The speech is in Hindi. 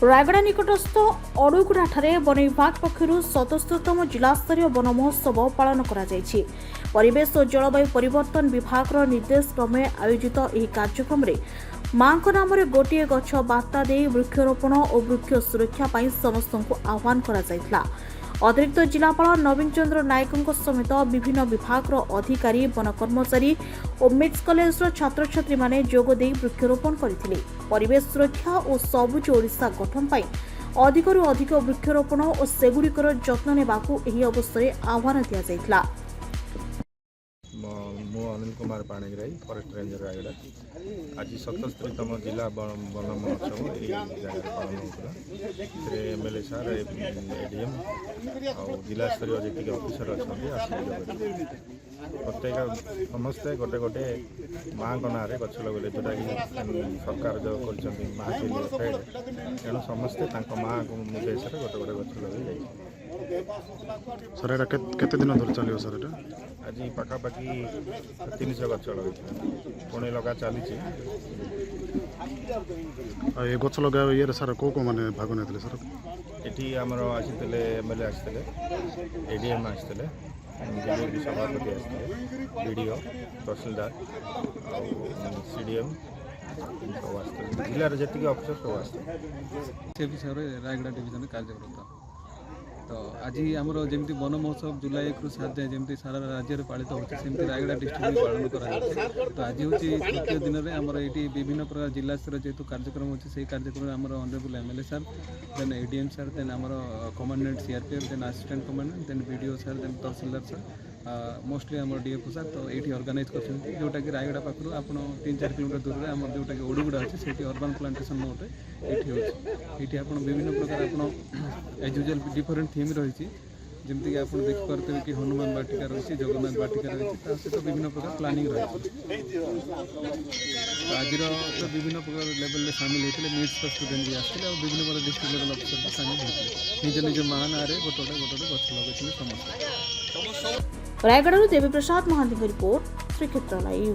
रायगड़ा निकटस्थ अड़ुगुड़ाଠାରେ वन विभाग पक्षरु 77तम जिलास्तरीय वन महोत्सव पालन करा जायछि। परिवेश और जलवायु परिवर्तन विभाग निर्देश क्रमे आयोजित यह कार्यक्रम में मां नाम गोटे गछ बार्ता दे वृक्षरोपण और वृक्ष सुरक्षा पर समस्त आह्वान करा जायथिला। अतिरिक्त जिलापाल नवीन चंद्र नायकों समेत विभिन्न विभाग अधिकारी वन कर्मचारी और मिट्स कॉलेज छात्र छात्री माने जोग दे वृक्षरोपण करथिले। परिवेश सुरक्षा और सबुज ओडिशा गठन पाई अधिकरू अधिक वृक्षरोपण और सेगुड़िकर जत्न नेबाकू एही अवसर आह्वान दिया जायथिला। मु अनिल कुमार पाणिग्राही फॉरेस्ट रेंजर रायगड़ा आज 77तम जिला वन महोत्सव जगह पालन होता एमएलए सार एडीएम और जिला स्तरीय जी ऑफिसर अच्छा प्रत्येक समस्ते गोटे गोटे माँ ना गछ लगे जोटा कि सरकार जो कर तेणु समस्ते माँ उद्देश्य गोटे गोटे गछ लगे सर एटा केते दिन धरि चलियो सर एटा आज पाखापाखि 300 गछ लगे पुणी लगा चली ये गछ लगा ये सर को माने भाग नेतले सर एठी हमर आसीतले एमएलए आसीतले एडीएम आसीतले बीजेपी सभापति आसीतले बीडीओ तहसीलदार सीडीएम जिलार जी ऑफिसर सब आसते विषय रायगड़ा डिविजन कार्यरत। तो आज आमर जमी वन महोत्सव जुलाई 1 ରୁ 7 जाए जमी सारा राज्य में पालित होती रायगड़ा डिस्ट्रिक्ट पालन कर। तो आज हूँ तृतीय दिन में आमर ये विभिन्न प्रकार जिला स्तर जेहतु कार्यक्रम होती से कार्यक्रम में आमर honourable MLA sir then ADM sir then आमर commandant CRPF then assistant commandant then BDO sir then तहसीलदार सर मोस्टली आम डीएफओ सर तो ये ऑर्गेनाइज कर जोटा कि रायगड़ा पाखु आप 3-4 किलोमीटर दूर में आम जोटा कि ओडुगुड़ा अच्छे से अर्बन प्लांटेसन मोटे ये आप विभिन्न प्रकार आप एज यूजुअल डिफरेंट थीम रही जमीक आप देखिपे कि हनुमान बाटिका रही जगन्नाथ बाटिका रही सहित विभिन्न प्रकार प्लानिंग रही। तो आज तो विभिन्न प्रकार लेवल में सामिल होते मिट्स स्टूडेंट भी आसते और विभिन्न प्रकार डिस्ट्रिक्ट लेवल अफिसर भी सामिल होते निज निज माँ ना गोटे गोटे गछ लगे समस्त। रायगढ़ देवी प्रसाद महांती रिपोर्ट श्रीक्षेत्र लाइव।